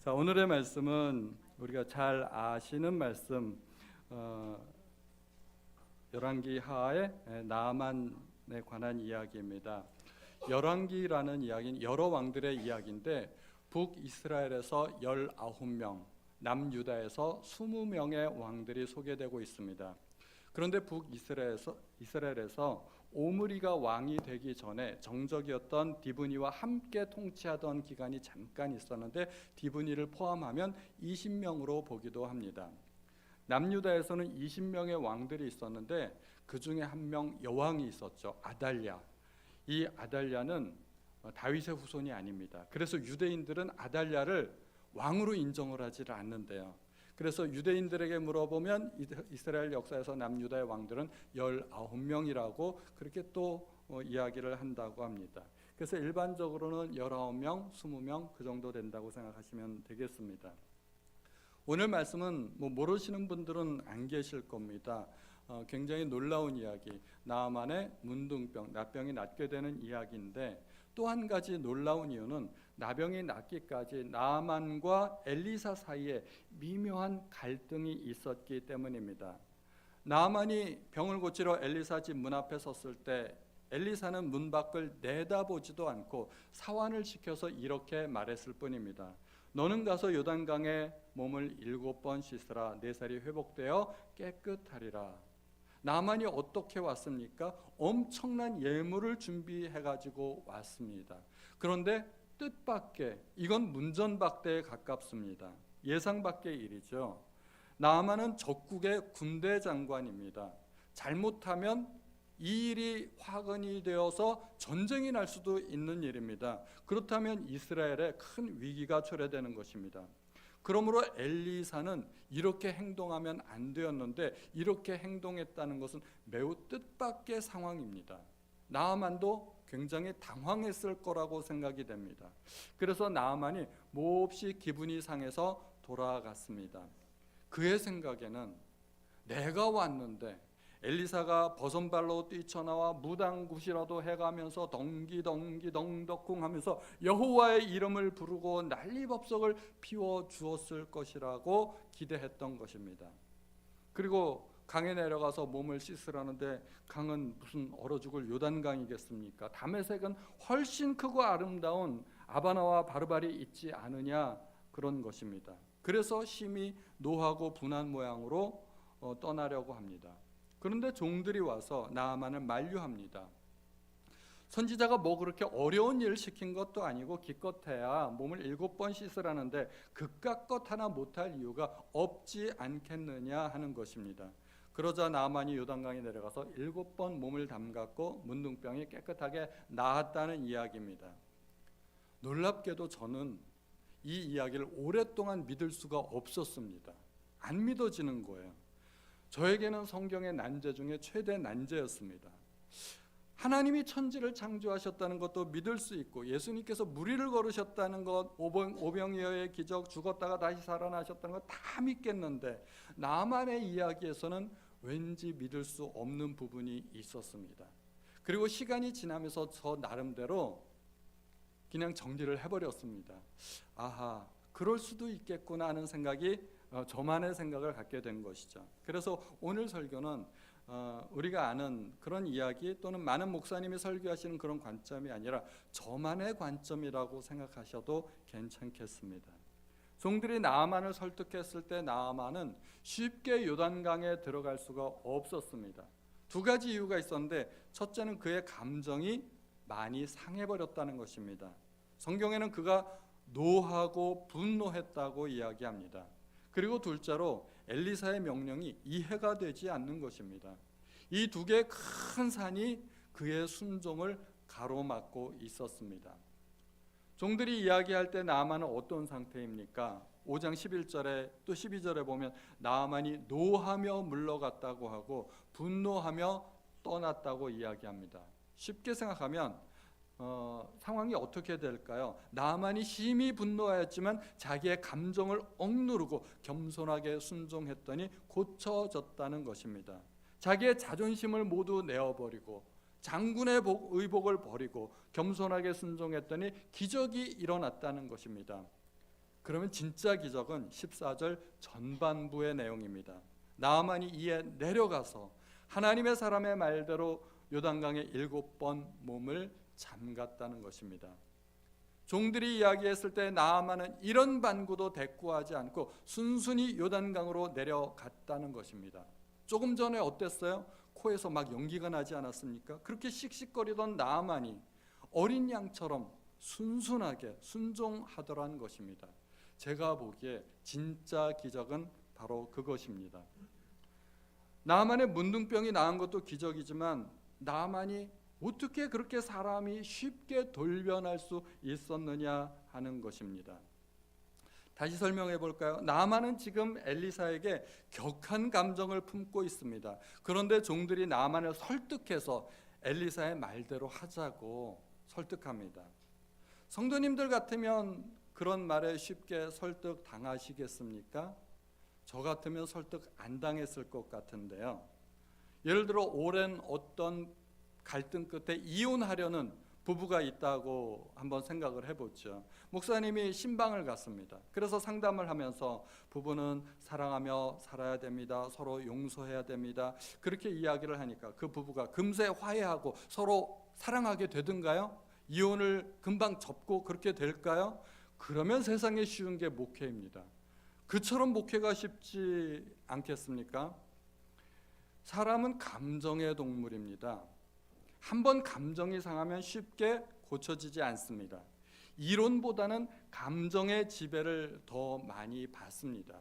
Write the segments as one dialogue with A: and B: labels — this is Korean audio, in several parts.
A: 자, 오늘의 말씀은 우리가 잘 아시는 말씀, 열왕기 하의 나아만에 관한 이야기입니다. 열왕기라는 이야기는 여러 왕들의 이야기인데 북이스라엘에서 19명, 남유다에서 20명의 왕들이 소개되고 있습니다. 그런데 북이스라엘에서 오므리가 왕이 되기 전에 정적이었던 디브니와 함께 통치하던 기간이 잠깐 있었는데 디브니를 포함하면 20명으로 보기도 합니다. 남유다에서는 20명의 왕들이 있었는데 그 중에 한 명 여왕이 있었죠. 아달랴. 이 아달랴는 다윗의 후손이 아닙니다. 그래서 유대인들은 아달랴를 왕으로 인정을 하지 않는데요. 그래서 유대인들에게 물어보면 이스라엘 역사에서 남유다의 왕들은 19명이라고 그렇게 또 이야기를 한다고 합니다. 그래서 일반적으로는 19명, 20명 그 정도 된다고 생각하시면 되겠습니다. 오늘 말씀은 모르시는 분들은 안 계실 겁니다. 굉장히 놀라운 이야기, 나아만의 문둥병, 나병이 낫게 되는 이야기인데 또 한 가지 놀라운 이유는 나병이 낫기까지 나아만과 엘리사 사이에 미묘한 갈등이 있었기 때문입니다. 나아만이 병을 고치러 엘리사 집 문 앞에 섰을 때 엘리사는 문 밖을 내다보지도 않고 사환을 시켜서 이렇게 말했을 뿐입니다. 너는 가서 요단강에 몸을 7번 씻으라. 네 살이 회복되어 깨끗하리라. 나만이 어떻게 왔습니까? 엄청난 예물을 준비해가지고 왔습니다. 그런데 뜻밖의, 이건 문전박대에 가깝습니다. 예상 밖의 일이죠. 나아만은 적국의 군대 장관입니다. 잘못하면 이 일이 화근이 되어서 전쟁이 날 수도 있는 일입니다. 그렇다면 이스라엘에 큰 위기가 초래되는 것입니다. 그러므로 엘리사는 이렇게 행동하면 안 되었는데 이렇게 행동했다는 것은 매우 뜻밖의 상황입니다. 나아만도 굉장히 당황했을 거라고 생각이 됩니다. 그래서 나아만이 몹시 기분이 상해서 돌아갔습니다. 그의 생각에는 내가 왔는데 엘리사가 버선발로 뛰쳐나와 무당굿이라도 해가면서 덩기덩기 덩덕쿵 하면서 여호와의 이름을 부르고 난리법석을 피워주었을 것이라고 기대했던 것입니다. 그리고 강에 내려가서 몸을 씻으라는데 강은 무슨 얼어 죽을 요단강이겠습니까? 다메섹은 훨씬 크고 아름다운 아바나와 바르발이 있지 않으냐, 그런 것입니다. 그래서 심히 노하고 분한 모양으로 떠나려고 합니다. 그런데 종들이 와서 나아만을 만류합니다. 선지자가 그렇게 어려운 일을 시킨 것도 아니고 기껏해야 몸을 7번 씻으라는데 그깟 것 하나 못할 이유가 없지 않겠느냐 하는 것입니다. 그러자 나아만이 요단강에 내려가서 7번 몸을 담갔고 문둥병이 깨끗하게 나았다는 이야기입니다. 놀랍게도 저는 이 이야기를 오랫동안 믿을 수가 없었습니다. 안 믿어지는 거예요. 저에게는 성경의 난제 중에 최대 난제였습니다. 하나님이 천지를 창조하셨다는 것도 믿을 수 있고 예수님께서 무리를 걸으셨다는 것, 오병이어의 기적, 죽었다가 다시 살아나셨다는 것 다 믿겠는데 나만의 이야기에서는 왠지 믿을 수 없는 부분이 있었습니다. 그리고 시간이 지나면서 저 나름대로 그냥 정리를 해버렸습니다. 아하, 그럴 수도 있겠구나 하는 생각이 저만의 생각을 갖게 된 것이죠. 그래서 오늘 설교는 우리가 아는 그런 이야기 또는 많은 목사님이 설교하시는 그런 관점이 아니라 저만의 관점이라고 생각하셔도 괜찮겠습니다. 종들이 나아만을 설득했을 때 나아만은 쉽게 요단강에 들어갈 수가 없었습니다. 두 가지 이유가 있었는데 첫째는 그의 감정이 많이 상해버렸다는 것입니다. 성경에는 그가 노하고 분노했다고 이야기합니다. 그리고 둘째로 엘리사의 명령이 이해가 되지 않는 것입니다. 이 두 개의 큰 산이 그의 순종을 가로막고 있었습니다. 종들이 이야기할 때 나아만은 어떤 상태입니까? 5장 11절에 또 12절에 보면 나아만이 노하며 물러갔다고 하고 분노하며 떠났다고 이야기합니다. 쉽게 생각하면 상황이 어떻게 될까요? 나아만이 심히 분노하였지만 자기의 감정을 억누르고 겸손하게 순종했더니 고쳐졌다는 것입니다. 자기의 자존심을 모두 내어버리고 장군의 의복을 버리고 겸손하게 순종했더니 기적이 일어났다는 것입니다. 그러면 진짜 기적은 14절 전반부의 내용입니다. 나아만이 이에 내려가서 하나님의 사람의 말대로 요단강에 7번 몸을 잠갔다는 것입니다. 종들이 이야기했을 때 나아만은 이런 반구도 대꾸하지 않고 순순히 요단강으로 내려갔다는 것입니다. 조금 전에 어땠어요? 코에서 막 연기가 나지 않았습니까? 그렇게 씩씩거리던 나아만이 어린 양처럼 순순하게 순종하더란 것입니다. 제가 보기에 진짜 기적은 바로 그것입니다. 나아만의 문둥병이 나은 것도 기적이지만 나아만이 어떻게 그렇게 사람이 쉽게 돌변할 수 있었느냐 하는 것입니다. 다시 설명해 볼까요? 나아만은 지금 엘리사에게 격한 감정을 품고 있습니다. 그런데 종들이 나아만을 설득해서 엘리사의 말대로 하자고 설득합니다. 성도님들 같으면 그런 말에 쉽게 설득 당하시겠습니까? 저 같으면 설득 안 당했을 것 같은데요. 예를 들어 오랜 어떤 갈등 끝에 이혼하려는 부부가 있다고 한번 생각을 해보죠. 목사님이 신방을 갔습니다. 그래서 상담을 하면서 부부는 사랑하며 살아야 됩니다. 서로 용서해야 됩니다. 그렇게 이야기를 하니까 그 부부가 금세 화해하고 서로 사랑하게 되든가요? 이혼을 금방 접고 그렇게 될까요? 그러면 세상에 쉬운 게 목회입니다. 그처럼 목회가 쉽지 않겠습니까? 사람은 감정의 동물입니다. 한번 감정이 상하면 쉽게 고쳐지지 않습니다. 이론보다는 감정의 지배를 더 많이 받습니다.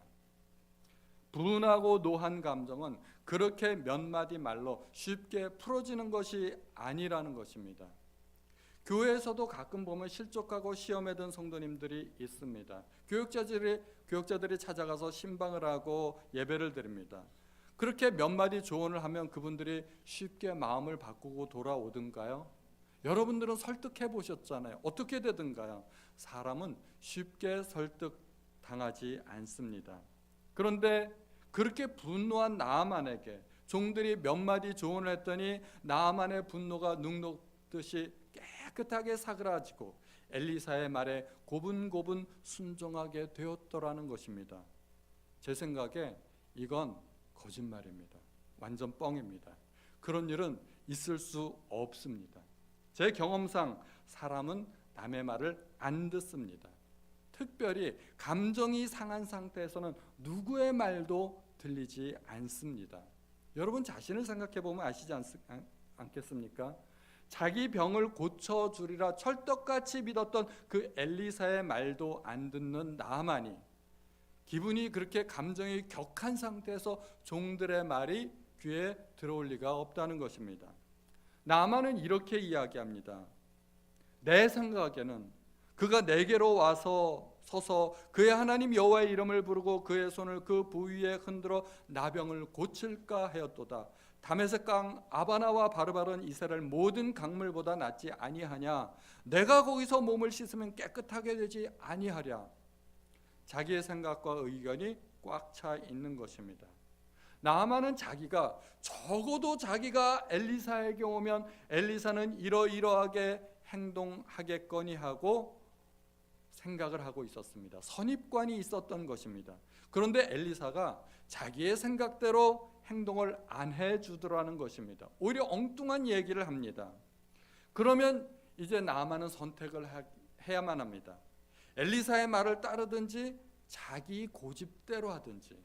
A: 분하고 노한 감정은 그렇게 몇 마디 말로 쉽게 풀어지는 것이 아니라는 것입니다. 교회에서도 가끔 보면 실족하고 시험에 든 성도님들이 있습니다. 교역자들이 찾아가서 신방을 하고 예배를 드립니다. 그렇게 몇 마디 조언을 하면 그분들이 쉽게 마음을 바꾸고 돌아오든가요? 여러분들은 설득해 보셨잖아요. 어떻게 되든가요? 사람은 쉽게 설득당하지 않습니다. 그런데 그렇게 분노한 나아만에게 종들이 몇 마디 조언을 했더니 나아만의 분노가 눅눅듯이 깨끗하게 사그라지고 엘리사의 말에 고분고분 순종하게 되었더라는 것입니다. 제 생각에 이건 거짓말입니다. 완전 뻥입니다. 그런 일은 있을 수 없습니다. 제 경험상 사람은 남의 말을 안 듣습니다. 특별히 감정이 상한 상태에서는 누구의 말도 들리지 않습니다. 여러분 자신을 생각해 보면 아시지 않겠습니까? 자기 병을 고쳐주리라 철떡같이 믿었던 그 엘리사의 말도 안 듣는 나아만이 기분이 그렇게 감정이 격한 상태에서 종들의 말이 귀에 들어올 리가 없다는 것입니다. 나아만은 이렇게 이야기합니다. 내 생각에는 그가 내게로 와서 서서 그의 하나님 여호와의 이름을 부르고 그의 손을 그 부위에 흔들어 나병을 고칠까 하였도다. 다메섹 강 아바나와 바르바른 이스라엘 모든 강물보다 낫지 아니하냐. 내가 거기서 몸을 씻으면 깨끗하게 되지 아니하랴. 자기의 생각과 의견이 꽉 차 있는 것입니다. 나아만은 자기가 적어도 자기가 엘리사에게 오면 엘리사는 이러이러하게 행동하겠거니 하고 생각을 하고 있었습니다. 선입관이 있었던 것입니다. 그런데 엘리사가 자기의 생각대로 행동을 안 해주더라는 것입니다. 오히려 엉뚱한 얘기를 합니다. 그러면 이제 나아만은 선택을 해야만 합니다. 엘리사의 말을 따르든지 자기 고집대로 하든지.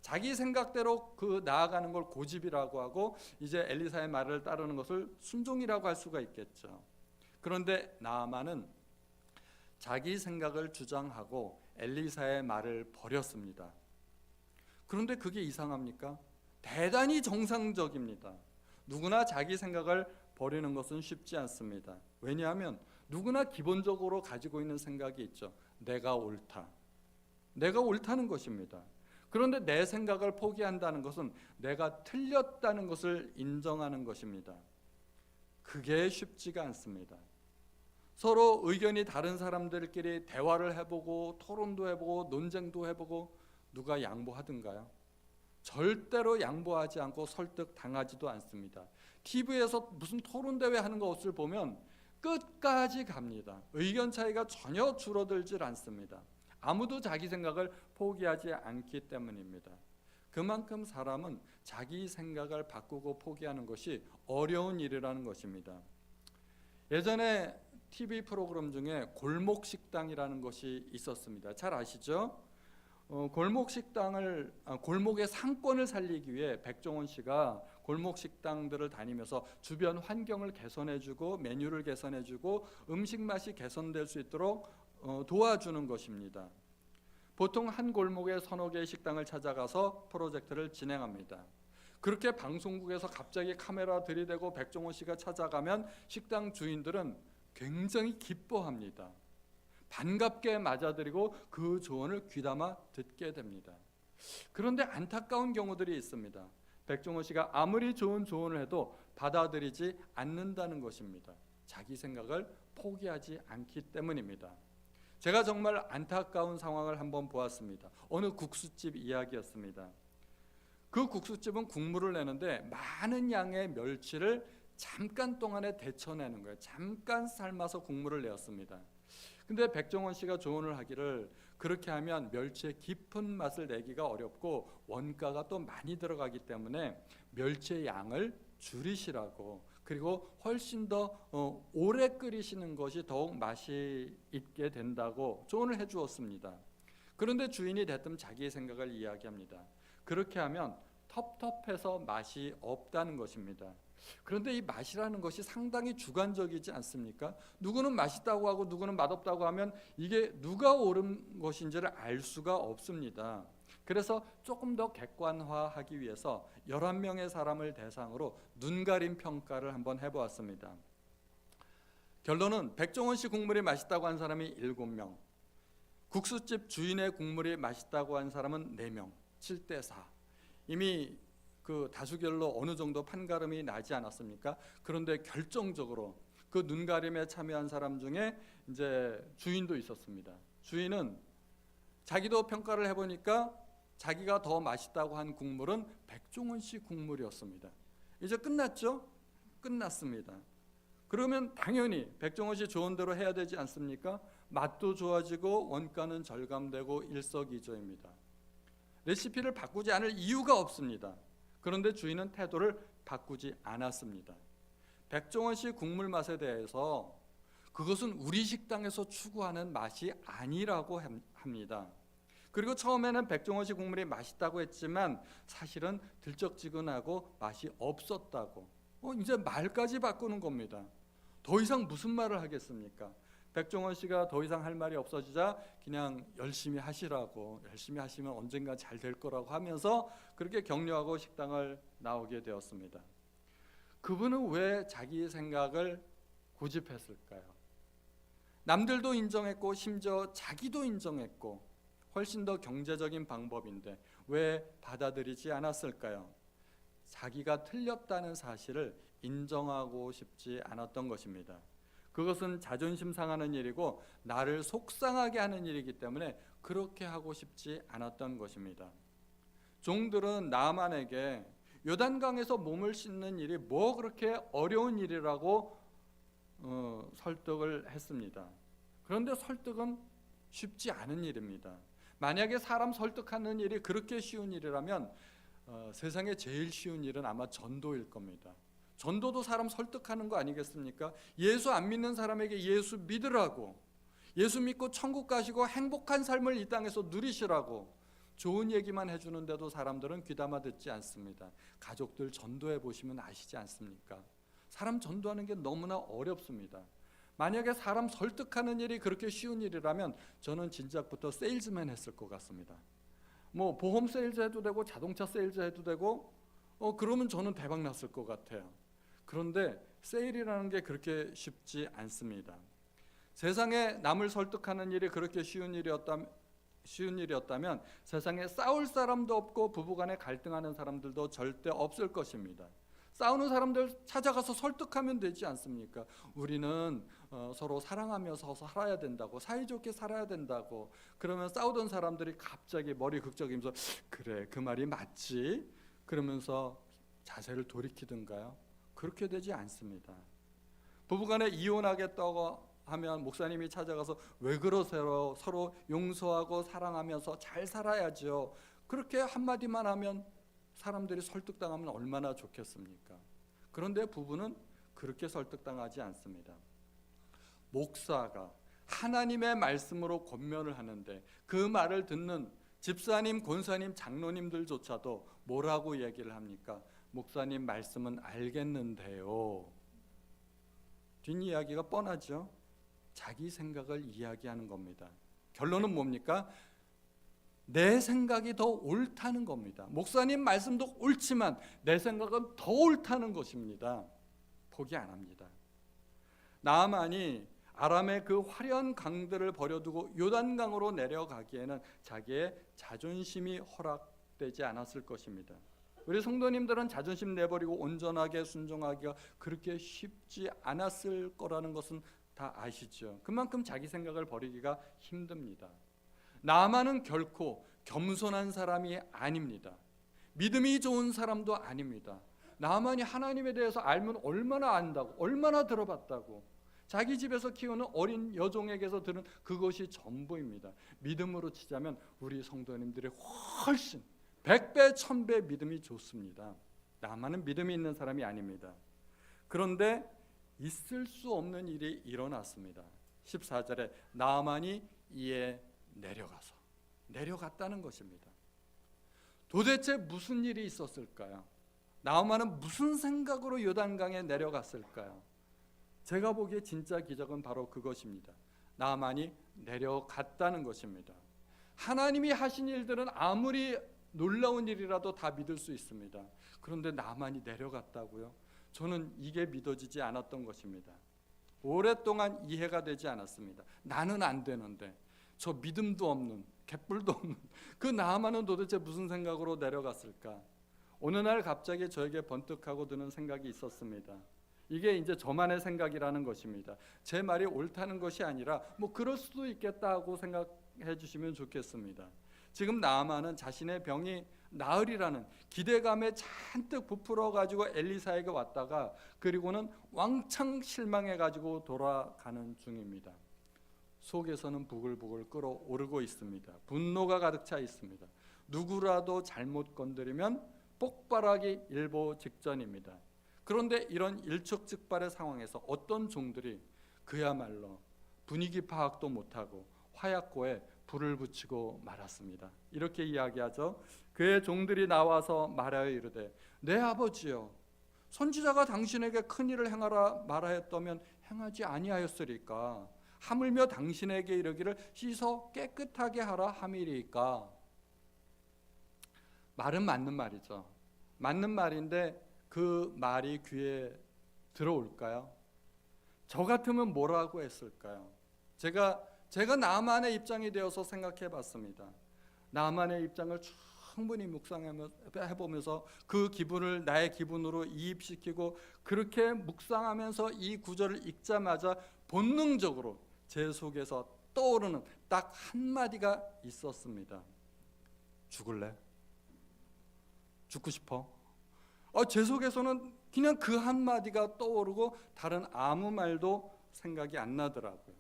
A: 자기 생각대로 그 나아가는 걸 고집이라고 하고 이제 엘리사의 말을 따르는 것을 순종이라고 할 수가 있겠죠. 그런데 나아만은 자기 생각을 주장하고 엘리사의 말을 버렸습니다. 그런데 그게 이상합니까? 대단히 정상적입니다. 누구나 자기 생각을 버리는 것은 쉽지 않습니다. 왜냐하면 누구나 기본적으로 가지고 있는 생각이 있죠. 내가 옳다. 내가 옳다는 것입니다. 그런데 내 생각을 포기한다는 것은 내가 틀렸다는 것을 인정하는 것입니다. 그게 쉽지가 않습니다. 서로 의견이 다른 사람들끼리 대화를 해보고 토론도 해보고 논쟁도 해보고 누가 양보하든가요? 절대로 양보하지 않고 설득당하지도 않습니다. TV에서 무슨 토론대회 하는 것을 보면 끝까지 갑니다. 의견 차이가 전혀 줄어들질 않습니다. 아무도 자기 생각을 포기하지 않기 때문입니다. 그만큼 사람은 자기 생각을 바꾸고 포기하는 것이 어려운 일이라는 것입니다. 예전에 TV 프로그램 중에 골목식당이라는 것이 있었습니다. 잘 아시죠? 골목의 상권을 살리기 위해 백종원 씨가 골목식당들을 다니면서 주변 환경을 개선해주고 메뉴를 개선해주고 음식 맛이 개선될 수 있도록 도와주는 것입니다. 보통 한 골목에 서너 개의 식당을 찾아가서 프로젝트를 진행합니다. 그렇게 방송국에서 갑자기 카메라 들이대고 백종원 씨가 찾아가면 식당 주인들은 굉장히 기뻐합니다. 반갑게 맞아들이고 그 조언을 귀담아 듣게 됩니다. 그런데 안타까운 경우들이 있습니다. 백종원 씨가 아무리 좋은 조언을 해도 받아들이지 않는다는 것입니다. 자기 생각을 포기하지 않기 때문입니다. 제가 정말 안타까운 상황을 한번 보았습니다. 어느 국수집 이야기였습니다. 그 국수집은 국물을 내는데 많은 양의 멸치를 잠깐 동안에 데쳐내는 거예요. 잠깐 삶아서 국물을 내었습니다. 근데 백종원 씨가 조언을 하기를 그렇게 하면 멸치의 깊은 맛을 내기가 어렵고 원가가 또 많이 들어가기 때문에 멸치의 양을 줄이시라고, 그리고 훨씬 더 오래 끓이시는 것이 더욱 맛이 있게 된다고 조언을 해주었습니다. 그런데 주인이 대뜸 자기의 생각을 이야기합니다. 그렇게 하면 텁텁해서 맛이 없다는 것입니다. 그런데 이 맛이라는 것이 상당히 주관적이지 않습니까? 누구는 맛있다고 하고 누구는 맛없다고 하면 이게 누가 옳은 것인지를 알 수가 없습니다. 그래서 조금 더 객관화하기 위해서 11명의 사람을 대상으로 눈가림 평가를 한번 해보았습니다. 결론은 백종원 씨 국물이 맛있다고 한 사람이 7명, 국수집 주인의 국물이 맛있다고 한 사람은 4명, 7대4. 이미 그 다수결로 어느 정도 판가름이 나지 않았습니까? 그런데 결정적으로 그 눈가림에 참여한 사람 중에 이제 주인도 있었습니다. 주인은 자기도 평가를 해보니까 자기가 더 맛있다고 한 국물은 백종원 씨 국물이었습니다. 이제 끝났죠? 끝났습니다. 그러면 당연히 백종원 씨 조언대로 해야 되지 않습니까? 맛도 좋아지고 원가는 절감되고 일석이조입니다. 레시피를 바꾸지 않을 이유가 없습니다. 그런데 주인은 태도를 바꾸지 않았습니다. 백종원 씨 국물 맛에 대해서 그것은 우리 식당에서 추구하는 맛이 아니라고 합니다. 그리고 처음에는 백종원 씨 국물이 맛있다고 했지만 사실은 들쩍지근하고 맛이 없었다고. 이제 말까지 바꾸는 겁니다. 더 이상 무슨 말을 하겠습니까? 백종원 씨가 더 이상 할 말이 없어지자 그냥 열심히 하시라고, 열심히 하시면 언젠가 잘 될 거라고 하면서 그렇게 격려하고 식당을 나오게 되었습니다. 그분은 왜 자기 생각을 고집했을까요? 남들도 인정했고 심지어 자기도 인정했고 훨씬 더 경제적인 방법인데 왜 받아들이지 않았을까요? 자기가 틀렸다는 사실을 인정하고 싶지 않았던 것입니다. 그것은 자존심 상하는 일이고 나를 속상하게 하는 일이기 때문에 그렇게 하고 싶지 않았던 것입니다. 종들은 나만에게 요단강에서 몸을 씻는 일이 뭐 그렇게 어려운 일이라고 설득을 했습니다. 그런데 설득은 쉽지 않은 일입니다. 만약에 사람 설득하는 일이 그렇게 쉬운 일이라면 세상에 제일 쉬운 일은 아마 전도일 겁니다. 전도도 사람 설득하는 거 아니겠습니까? 예수 안 믿는 사람에게 예수 믿으라고, 예수 믿고 천국 가시고 행복한 삶을 이 땅에서 누리시라고 좋은 얘기만 해주는데도 사람들은 귀담아 듣지 않습니다. 가족들 전도해 보시면 아시지 않습니까? 사람 전도하는 게 너무나 어렵습니다. 만약에 사람 설득하는 일이 그렇게 쉬운 일이라면 저는 진작부터 세일즈맨 했을 것 같습니다. 뭐 보험 세일즈 해도 되고 자동차 세일즈 해도 되고 그러면 저는 대박 났을 것 같아요. 그런데 세일이라는 게 그렇게 쉽지 않습니다. 세상에 남을 설득하는 일이 그렇게 쉬운 일이었다면 세상에 싸울 사람도 없고 부부간에 갈등하는 사람들도 절대 없을 것입니다. 싸우는 사람들 찾아가서 설득하면 되지 않습니까? 우리는 서로 사랑하면서 살아야 된다고, 사이좋게 살아야 된다고. 그러면 싸우던 사람들이 갑자기 머리 극적이면서 그래 그 말이 맞지? 그러면서 자세를 돌이키든가요? 그렇게 되지 않습니다. 부부간에 이혼하겠다고 하면 목사님이 찾아가서 왜 그러세요? 서로 용서하고 사랑하면서 잘 살아야죠. 그렇게 한마디만 하면 사람들이 설득당하면 얼마나 좋겠습니까? 그런데 부부는 그렇게 설득당하지 않습니다. 목사가 하나님의 말씀으로 권면을 하는데 그 말을 듣는 집사님, 권사님, 장로님들조차도 뭐라고 얘기를 합니까? 목사님 말씀은 알겠는데요. 뒷이야기가 뻔하죠. 자기 생각을 이야기하는 겁니다. 결론은 뭡니까? 내 생각이 더 옳다는 겁니다. 목사님 말씀도 옳지만 내 생각은 더 옳다는 것입니다. 포기 안 합니다. 나아만이 아람의 그 화려한 강들을 버려두고 요단강으로 내려가기에는 자기의 자존심이 허락되지 않았을 것입니다. 우리 성도님들은 자존심 내버리고 온전하게 순종하기가 그렇게 쉽지 않았을 거라는 것은 다 아시죠. 그만큼 자기 생각을 버리기가 힘듭니다. 나아만은 결코 겸손한 사람이 아닙니다. 믿음이 좋은 사람도 아닙니다. 나아만이 하나님에 대해서 알면 얼마나 안다고, 얼마나 들어봤다고. 자기 집에서 키우는 어린 여종에게서 들은 그것이 전부입니다. 믿음으로 치자면 우리 성도님들이 훨씬 100배, 1000배 믿음이 좋습니다. 나만은 믿음이 있는 사람이 아닙니다. 그런데 있을 수 없는 일이 일어났습니다. 14절에 나아만이 이에 내려갔다는 것입니다. 도대체 무슨 일이 있었을까요? 나아만은 무슨 생각으로 요단강에 내려갔을까요? 제가 보기에 진짜 기적은 바로 그것입니다. 나아만이 내려갔다는 것입니다. 하나님이 하신 일들은 아무리 놀라운 일이라도 다 믿을 수 있습니다. 그런데 나아만이 내려갔다고요? 저는 이게 믿어지지 않았던 것입니다. 오랫동안 이해가 되지 않았습니다. 나는 안 되는데 저 믿음도 없는, 갯불도 없는 그 나아만은 도대체 무슨 생각으로 내려갔을까? 어느 날 갑자기 저에게 번뜩하고 드는 생각이 있었습니다. 이게 이제 저만의 생각이라는 것입니다. 제 말이 옳다는 것이 아니라 뭐 그럴 수도 있겠다고 생각해 주시면 좋겠습니다. 지금 나아만은 자신의 병이 나으리라는 기대감에 잔뜩 부풀어 가지고 엘리사에게 왔다가 그리고는 왕창 실망해 가지고 돌아가는 중입니다. 속에서는 부글부글 끓어오르고 있습니다. 분노가 가득 차 있습니다. 누구라도 잘못 건드리면 폭발하기 일보 직전입니다. 그런데 이런 일촉즉발의 상황에서 어떤 종들이 그야말로 분위기 파악도 못하고 화약고에 불을 붙이고 말았습니다. 이렇게 이야기하죠. 그의 종들이 나와서 말하여 이르되 내 아버지여 선지자가 당신에게 큰 일을 행하라 말하였다면 행하지 아니하였으리까 하물며 당신에게 이르기를 씻어 깨끗하게 하라 함이리까. 말은 맞는 말이죠. 맞는 말인데 그 말이 귀에 들어올까요? 저 같으면 뭐라고 했을까요? 제가 나아만의 입장이 되어서 생각해 봤습니다. 나아만의 입장을 충분히 묵상해보면서 그 기분을 나의 기분으로 이입시키고 그렇게 묵상하면서 이 구절을 읽자마자 본능적으로 제 속에서 떠오르는 딱 한마디가 있었습니다. 죽을래? 죽고 싶어? 제 속에서는 그냥 그 한마디가 떠오르고 다른 아무 말도 생각이 안 나더라고요.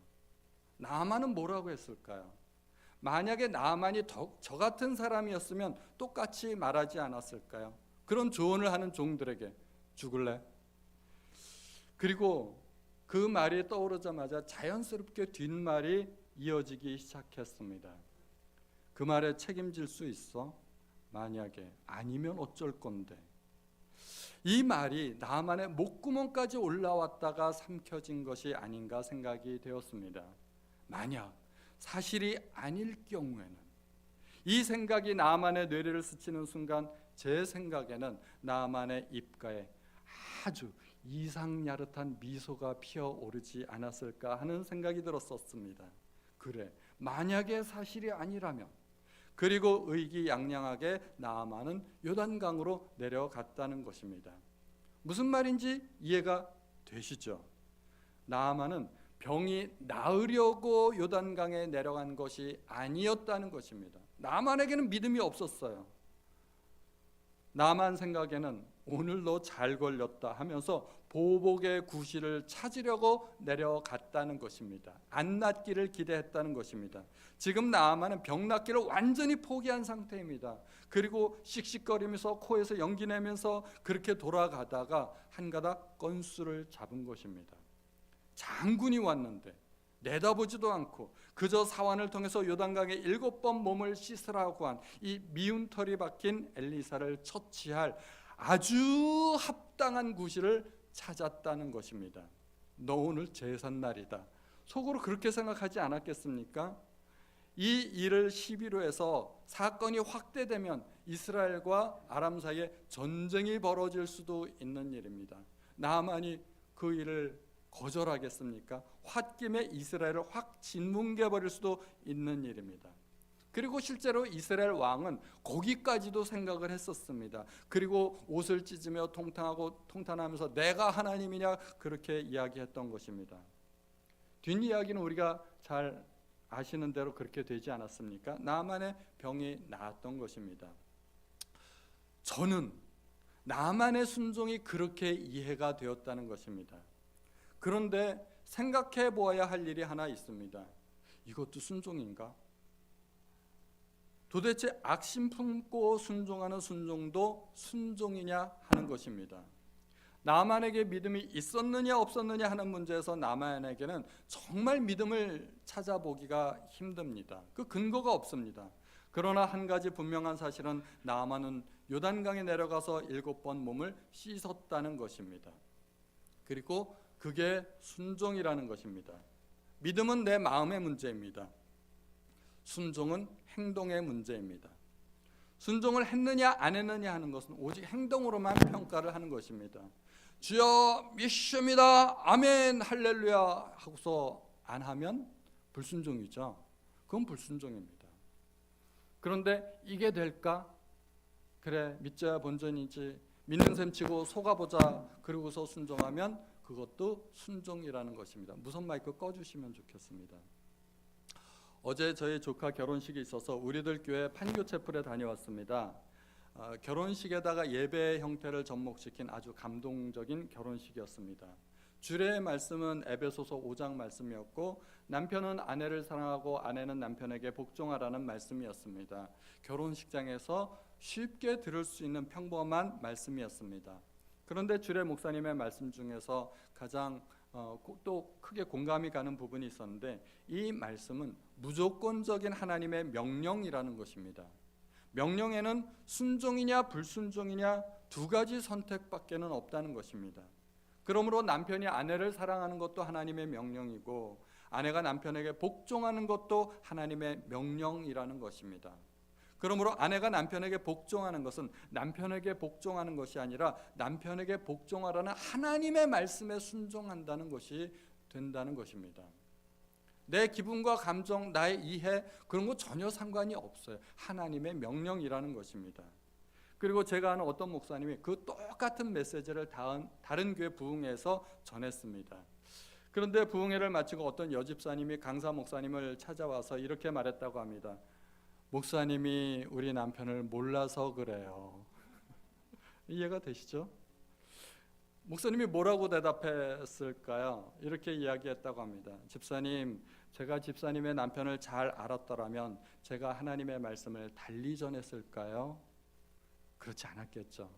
A: 나아만은 뭐라고 했을까요? 만약에 나아만이 저 같은 사람이었으면 똑같이 말하지 않았을까요? 그런 조언을 하는 종들에게 죽을래? 그리고 그 말이 떠오르자마자 자연스럽게 뒷말이 이어지기 시작했습니다. 그 말에 책임질 수 있어? 만약에 아니면 어쩔 건데? 이 말이 나아만의 목구멍까지 올라왔다가 삼켜진 것이 아닌가 생각이 되었습니다. 만약 사실이 아닐 경우에는 이 생각이 나아만의 뇌리를 스치는 순간 제 생각에는 나아만의 입가에 아주 이상야릇한 미소가 피어오르지 않았을까 하는 생각이 들었었습니다. 그래, 만약에 사실이 아니라면. 그리고 의기양양하게 나아만은 요단강으로 내려갔다는 것입니다. 무슨 말인지 이해가 되시죠? 나아만은 병이 나으려고 요단강에 내려간 것이 아니었다는 것입니다. 나아만에게는 믿음이 없었어요. 나아만 생각에는 오늘 너 잘 걸렸다 하면서 보복의 구실을 찾으려고 내려갔다는 것입니다. 안 낫기를 기대했다는 것입니다. 지금 나아만은 병 낫기를 완전히 포기한 상태입니다. 그리고 씩씩거리면서 코에서 연기 내면서 그렇게 돌아가다가 한 가닥 건수를 잡은 것입니다. 장군이 왔는데 내다보지도 않고 그저 사환을 통해서 요단강에 7번 몸을 씻으라고 한 이 미운 털이 박힌 엘리사를 처치할 아주 합당한 구실을 찾았다는 것입니다. 너 오늘 제삿날이다. 속으로 그렇게 생각하지 않았겠습니까? 이 일을 시비로 해서 사건이 확대되면 이스라엘과 아람 사이에 전쟁이 벌어질 수도 있는 일입니다. 나아만이 그 일을 거절하겠습니까? 홧김에 이스라엘을 확 짓뭉개 버릴 수도 있는 일입니다. 그리고 실제로 이스라엘 왕은 거기까지도 생각을 했었습니다. 그리고 옷을 찢으며 통탄하면서 내가 하나님이냐 그렇게 이야기했던 것입니다. 뒷이야기는 우리가 잘 아시는 대로 그렇게 되지 않았습니까? 나만의 병이 나았던 것입니다. 저는 나만의 순종이 그렇게 이해가 되었다는 것입니다. 그런데 생각해 보아야 할 일이 하나 있습니다. 이것도 순종인가? 도대체 악심 품고 순종하는 순종도 순종이냐 하는 것입니다. 나만에게 믿음이 있었느냐 없었느냐 하는 문제에서 나만에게는 정말 믿음을 찾아보기가 힘듭니다. 그 근거가 없습니다. 그러나 한 가지 분명한 사실은 나만은 요단강에 내려가서 7번 몸을 씻었다는 것입니다. 그리고 그게 순종이라는 것입니다. 믿음은 내 마음의 문제입니다. 순종은 행동의 문제입니다. 순종을 했느냐 안 했느냐 하는 것은 오직 행동으로만 평가를 하는 것입니다. 주여 믿습니다. 아멘 할렐루야 하고서 안 하면 불순종이죠. 그건 불순종입니다. 그런데 이게 될까? 그래 믿져야 본전이지. 믿는 셈 치고 속아보자. 그러고서 순종하면 그것도 순종이라는 것입니다. 무선 마이크 꺼주시면 좋겠습니다. 어제 저희 조카 결혼식이 있어서 우리들 교회 판교채플에 다녀왔습니다. 결혼식에다가 예배 형태를 접목시킨 아주 감동적인 결혼식이었습니다. 주례의 말씀은 에베소서 5장 말씀이었고 남편은 아내를 사랑하고 아내는 남편에게 복종하라는 말씀이었습니다. 결혼식장에서 쉽게 들을 수 있는 평범한 말씀이었습니다. 그런데 주례 목사님의 말씀 중에서 가장 또 크게 공감이 가는 부분이 있었는데 이 말씀은 무조건적인 하나님의 명령이라는 것입니다. 명령에는 순종이냐 불순종이냐 두 가지 선택밖에는 없다는 것입니다. 그러므로 남편이 아내를 사랑하는 것도 하나님의 명령이고 아내가 남편에게 복종하는 것도 하나님의 명령이라는 것입니다. 그러므로 아내가 남편에게 복종하는 것은 남편에게 복종하는 것이 아니라 남편에게 복종하라는 하나님의 말씀에 순종한다는 것이 된다는 것입니다. 내 기분과 감정, 나의 이해 그런 거 전혀 상관이 없어요. 하나님의 명령이라는 것입니다. 그리고 제가 아는 어떤 목사님이 그 똑같은 메시지를 다른 교회 부흥회에서 전했습니다. 그런데 부흥회를 마치고 어떤 여집사님이 강사 목사님을 찾아와서 이렇게 말했다고 합니다. 목사님이 우리 남편을 몰라서 그래요. 이해가 되시죠? 목사님이 뭐라고 대답했을까요? 이렇게 이야기했다고 합니다. 집사님, 제가 집사님의 남편을 잘 알았더라면 제가 하나님의 말씀을 달리 전했을까요? 그렇지 않았겠죠.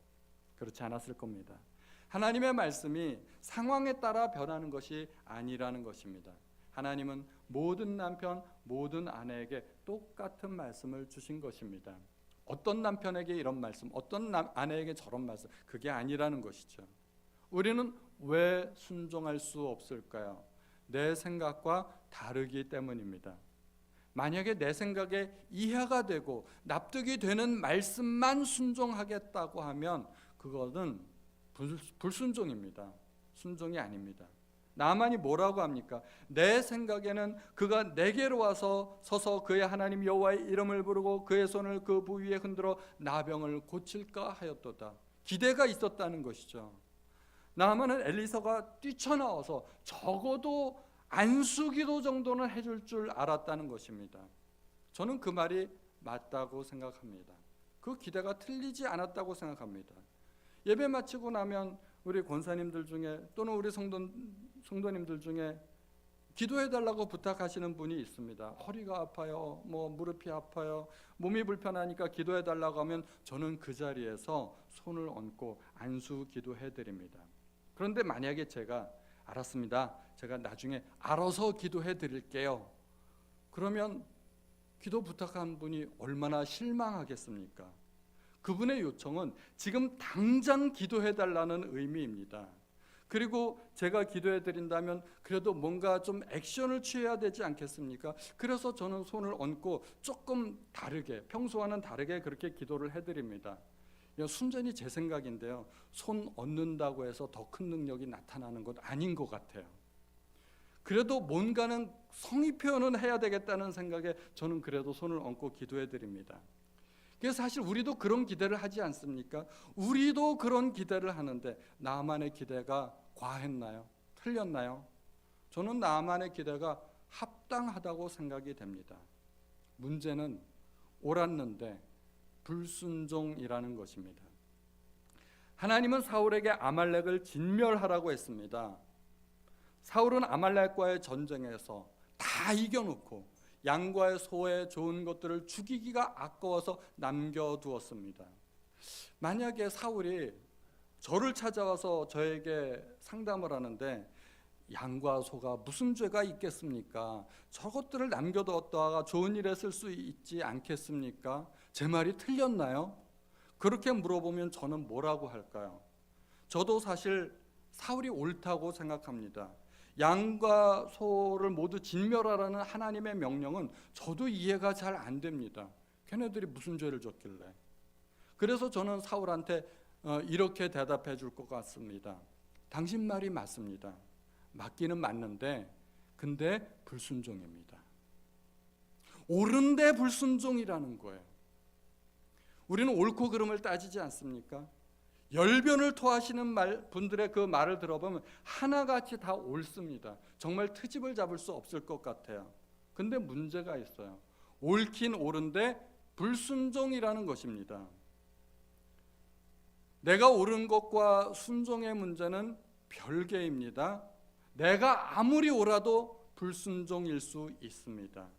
A: 그렇지 않았을 겁니다. 하나님의 말씀이 상황에 따라 변하는 것이 아니라는 것입니다. 하나님은 모든 남편, 모든 아내에게 똑같은 말씀을 주신 것입니다. 어떤 남편에게 이런 말씀, 어떤 아내에게 저런 말씀, 그게 아니라는 것이죠. 우리는 왜 순종할 수 없을까요? 내 생각과 다르기 때문입니다. 만약에 내 생각에 이해가 되고 납득이 되는 말씀만 순종하겠다고 하면 그것은 불순종입니다. 순종이 아닙니다. 나만이 뭐라고 합니까? 내 생각에는 그가 내게로 와서 서서 그의 하나님 여호와의 이름을 부르고 그의 손을 그 부위에 흔들어 나병을 고칠까 하였도다. 기대가 있었다는 것이죠. 나만은 엘리사가 뛰쳐나와서 적어도 안수기도 정도는 해줄 줄 알았다는 것입니다. 저는 그 말이 맞다고 생각합니다. 그 기대가 틀리지 않았다고 생각합니다. 예배 마치고 나면 우리 권사님들 중에 또는 우리 성도님들 중에 기도해달라고 부탁하시는 분이 있습니다. 허리가 아파요, 무릎이 아파요, 몸이 불편하니까 기도해달라고 하면 저는 그 자리에서 손을 얹고 안수 기도해드립니다. 그런데 만약에 제가 알았습니다, 제가 나중에 알아서 기도해드릴게요, 그러면 기도 부탁한 분이 얼마나 실망하겠습니까? 그분의 요청은 지금 당장 기도해달라는 의미입니다. 그리고 제가 기도해드린다면 그래도 뭔가 좀 액션을 취해야 되지 않겠습니까? 그래서 저는 손을 얹고 조금 다르게, 평소와는 다르게 그렇게 기도를 해드립니다. 순전히 제 생각인데요, 손 얹는다고 해서 더 큰 능력이 나타나는 것 아닌 것 같아요. 그래도 뭔가는 성의 표현은 해야 되겠다는 생각에 저는 그래도 손을 얹고 기도해드립니다. 그래서 사실 우리도 그런 기대를 하지 않습니까? 우리도 그런 기대를 하는데 나만의 기대가 과했나요? 틀렸나요? 저는 나만의 기대가 합당하다고 생각이 됩니다. 문제는 옳았는데 불순종이라는 것입니다. 하나님은 사울에게 아말렉을 진멸하라고 했습니다. 사울은 아말렉과의 전쟁에서 다 이겨놓고 양과 소의 좋은 것들을 죽이기가 아까워서 남겨두었습니다. 만약에 사울이 저를 찾아와서 저에게 상담을 하는데 양과 소가 무슨 죄가 있겠습니까? 저것들을 남겨두었다가 좋은 일에 쓸 수 있지 않겠습니까? 제 말이 틀렸나요? 그렇게 물어보면 저는 뭐라고 할까요? 저도 사실 사울이 옳다고 생각합니다. 양과 소를 모두 진멸하라는 하나님의 명령은 저도 이해가 잘 안 됩니다. 걔네들이 무슨 죄를 졌길래. 그래서 저는 사울한테 이렇게 대답해 줄 것 같습니다. 당신 말이 맞습니다. 맞기는 맞는데 근데 불순종입니다. 옳은데 불순종이라는 거예요. 우리는 옳고 그름을 따지지 않습니까? 열변을 토하시는 분들의 그 말을 들어보면 하나같이 다 옳습니다. 정말 트집을 잡을 수 없을 것 같아요. 근데 문제가 있어요. 옳긴 옳은데 불순종이라는 것입니다. 내가 옳은 것과 순종의 문제는 별개입니다. 내가 아무리 옳아도 불순종일 수 있습니다.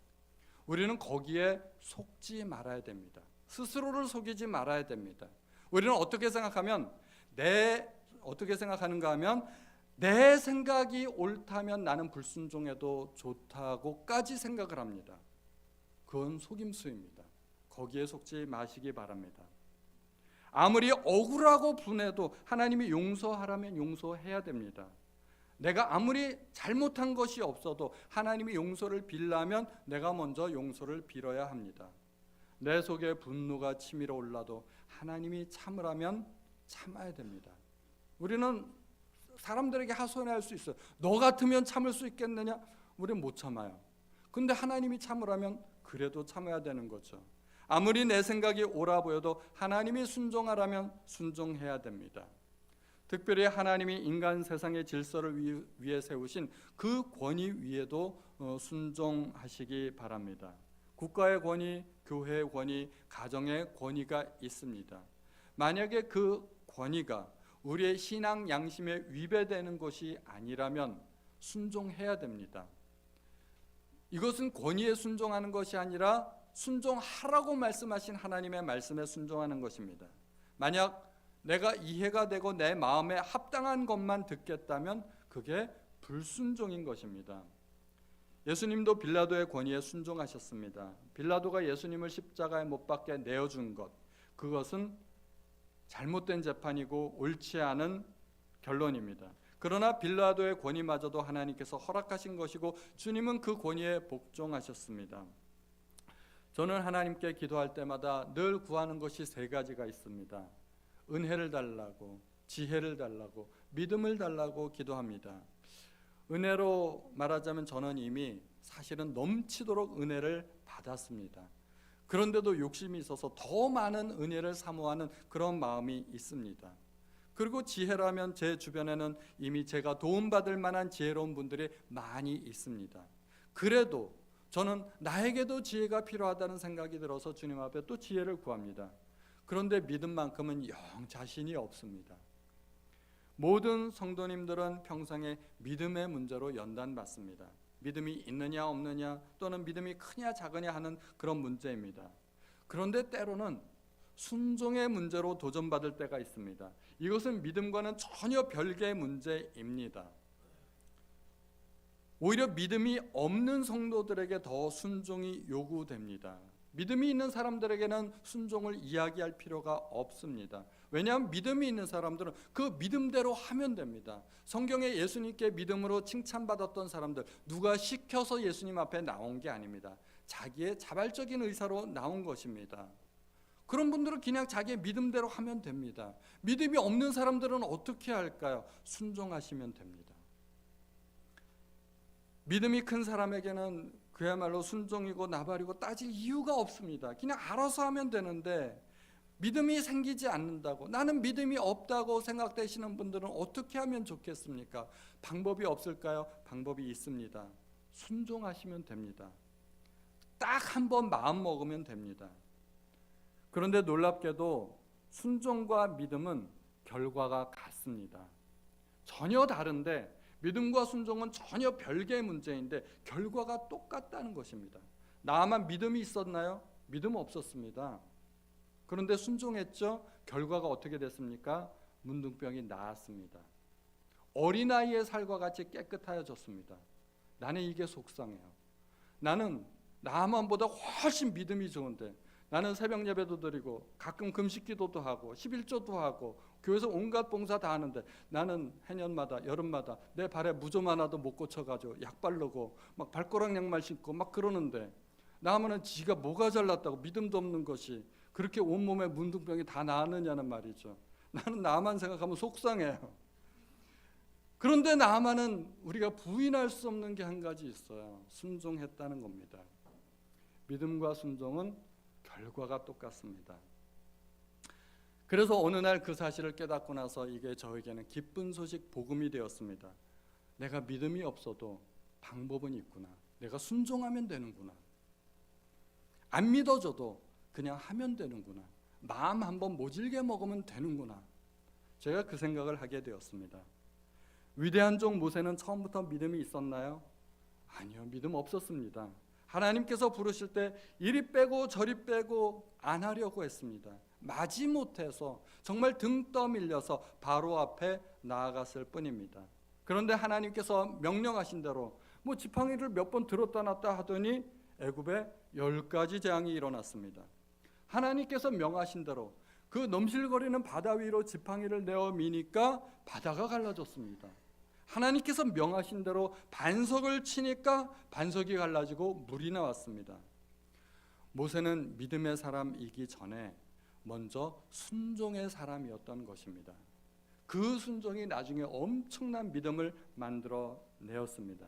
A: 우리는 거기에 속지 말아야 됩니다. 스스로를 속이지 말아야 됩니다. 우리는 어떻게 생각하는가 하면 내 생각이 옳다면 나는 불순종해도 좋다고까지 생각을 합니다. 그건 속임수입니다. 거기에 속지 마시기 바랍니다. 아무리 억울하고 분해도 하나님이 용서하라면 용서해야 됩니다. 내가 아무리 잘못한 것이 없어도 하나님이 용서를 빌라면 내가 먼저 용서를 빌어야 합니다. 내 속에 분노가 치밀어 올라도 하나님이 참으라면 참아야 됩니다. 우리는 사람들에게 하소연할 수 있어요. 너 같으면 참을 수 있겠느냐? 우리는 못 참아요. 근데 하나님이 참으라면 그래도 참아야 되는 거죠. 아무리 내 생각이 옳아 보여도 하나님이 순종하라면 순종해야 됩니다. 특별히 하나님이 인간 세상의 질서를 위해 세우신 그 권위 위에도 순종하시기 바랍니다. 국가의 권위, 교회의 권위, 가정의 권위가 있습니다. 만약에 그 권위가 우리의 신앙 양심에 위배되는 것이 아니라면 순종해야 됩니다. 이것은 권위에 순종하는 것이 아니라 순종하라고 말씀하신 하나님의 말씀에 순종하는 것입니다. 만약 내가 이해가 되고 내 마음에 합당한 것만 듣겠다면 그게 불순종인 것입니다. 예수님도 빌라도의 권위에 순종하셨습니다. 빌라도가 예수님을 십자가에 못 박게 내어준 것, 그것은 잘못된 재판이고 옳지 않은 결론입니다. 그러나 빌라도의 권위마저도 하나님께서 허락하신 것이고 주님은 그 권위에 복종하셨습니다. 저는 하나님께 기도할 때마다 늘 구하는 것이 세 가지가 있습니다. 은혜를 달라고, 지혜를 달라고, 믿음을 달라고 기도합니다. 은혜로 말하자면 저는 이미 사실은 넘치도록 은혜를 받았습니다. 그런데도 욕심이 있어서 더 많은 은혜를 사모하는 그런 마음이 있습니다. 그리고 지혜라면 제 주변에는 이미 제가 도움받을 만한 지혜로운 분들이 많이 있습니다. 그래도 저는 나에게도 지혜가 필요하다는 생각이 들어서 주님 앞에 또 지혜를 구합니다. 그런데 믿음만큼은 영 자신이 없습니다. 모든 성도님들은 평생에 믿음의 문제로 연단받습니다. 믿음이 있느냐 없느냐 또는 믿음이 크냐 작으냐 하는 그런 문제입니다. 그런데 때로는 순종의 문제로 도전받을 때가 있습니다. 이것은 믿음과는 전혀 별개의 문제입니다. 오히려 믿음이 없는 성도들에게 더 순종이 요구됩니다. 믿음이 있는 사람들에게는 순종을 이야기할 필요가 없습니다. 왜냐하면 믿음이 있는 사람들은 그 믿음대로 하면 됩니다. 성경에 예수님께 믿음으로 칭찬받았던 사람들, 누가 시켜서 예수님 앞에 나온 게 아닙니다. 자기의 자발적인 의사로 나온 것입니다. 그런 분들은 그냥 자기의 믿음대로 하면 됩니다. 믿음이 없는 사람들은 어떻게 할까요? 순종하시면 됩니다. 믿음이 큰 사람에게는 그야말로 순종이고 나발이고 따질 이유가 없습니다. 그냥 알아서 하면 되는데 믿음이 생기지 않는다고, 나는 믿음이 없다고 생각되시는 분들은 어떻게 하면 좋겠습니까? 방법이 없을까요? 방법이 있습니다. 순종하시면 됩니다. 딱 한 번 마음 먹으면 됩니다. 그런데 놀랍게도 순종과 믿음은 결과가 같습니다. 전혀 다른데 믿음과 순종은 전혀 별개의 문제인데 결과가 똑같다는 것입니다. 나만 믿음이 있었나요? 믿음 없었습니다. 그런데 순종했죠? 결과가 어떻게 됐습니까? 문둥병이 나았습니다. 어린아이의 살과 같이 깨끗하여졌습니다. 나는 이게 속상해요. 나는 나만보다 훨씬 믿음이 좋은데, 나는 새벽 예배도 드리고 가끔 금식 기도도 하고 11조도 하고 교회에서 온갖 봉사 다 하는데, 나는 해년마다 여름마다 내 발에 무좀 하나도 못 고쳐가지고 약 바르고 막 발가락 양말 신고 막 그러는데, 나하면은 지가 뭐가 잘났다고 믿음도 없는 것이 그렇게 온몸에 문둥병이 다 나았느냐는 말이죠. 나는 나만 생각하면 속상해요. 그런데 나만은 우리가 부인할 수 없는 게 한 가지 있어요. 순종했다는 겁니다. 믿음과 순종은 결과가 똑같습니다. 그래서 어느 날 그 사실을 깨닫고 나서 이게 저에게는 기쁜 소식 복음이 되었습니다. 내가 믿음이 없어도 방법은 있구나. 내가 순종하면 되는구나. 안 믿어져도 그냥 하면 되는구나. 마음 한번 모질게 먹으면 되는구나. 제가 그 생각을 하게 되었습니다. 위대한 종 모세는 처음부터 믿음이 있었나요? 아니요, 믿음 없었습니다. 하나님께서 부르실 때 이리 빼고 저리 빼고 안 하려고 했습니다. 마지못해서 정말 등 떠밀려서 바로 앞에 나아갔을 뿐입니다. 그런데 하나님께서 명령하신 대로 뭐 지팡이를 몇 번 들었다 놨다 하더니 애굽에 10가지 재앙이 일어났습니다. 하나님께서 명하신 대로 그 넘실거리는 바다 위로 지팡이를 내어 미니까 바다가 갈라졌습니다. 하나님께서 명하신 대로 반석을 치니까 반석이 갈라지고 물이 나왔습니다. 모세는 믿음의 사람이기 전에 먼저 순종의 사람이었던 것입니다. 그 순종이 나중에 엄청난 믿음을 만들어내었습니다.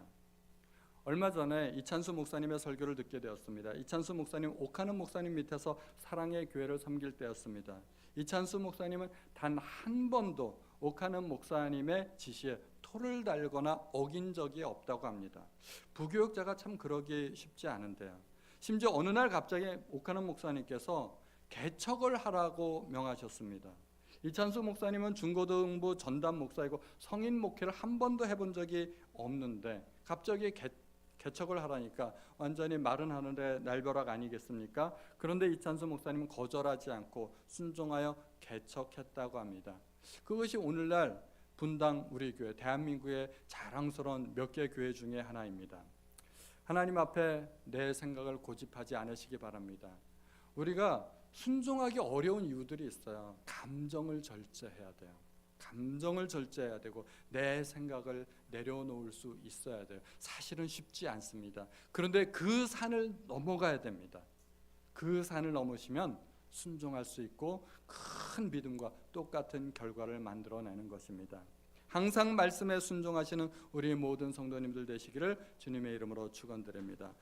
A: 얼마 전에 이찬수 목사님의 설교를 듣게 되었습니다. 이찬수 목사님, 옥하는 목사님 밑에서 사랑의 교회를 섬길 때였습니다. 이찬수 목사님은 단 한 번도 옥하는 목사님의 지시에 토를 달거나 어긴 적이 없다고 합니다. 부교육자가 참 그러기 쉽지 않은데요. 심지어 어느 날 갑자기 옥하는 목사님께서 개척을 하라고 명하셨습니다. 이찬수 목사님은 중고등부 전담 목사이고 성인 목회를 한 번도 해본 적이 없는데 갑자기 개척을 하라니까 완전히 마른 하늘의 날벼락 아니겠습니까? 그런데 이찬수 목사님은 거절하지 않고 순종하여 개척했다고 합니다. 그것이 오늘날 분당 우리 교회, 대한민국의 자랑스러운 몇 개 교회 중에 하나입니다. 하나님 앞에 내 생각을 고집하지 않으시기 바랍니다. 우리가 순종하기 어려운 이유들이 있어요. 감정을 절제해야 돼요. 감정을 절제해야 되고 내 생각을 내려놓을 수 있어야 돼요. 사실은 쉽지 않습니다. 그런데 그 산을 넘어가야 됩니다. 그 산을 넘으시면 순종할 수 있고 큰 믿음과 똑같은 결과를 만들어내는 것입니다. 항상 말씀에 순종하시는 우리 모든 성도님들 되시기를 주님의 이름으로 축원드립니다.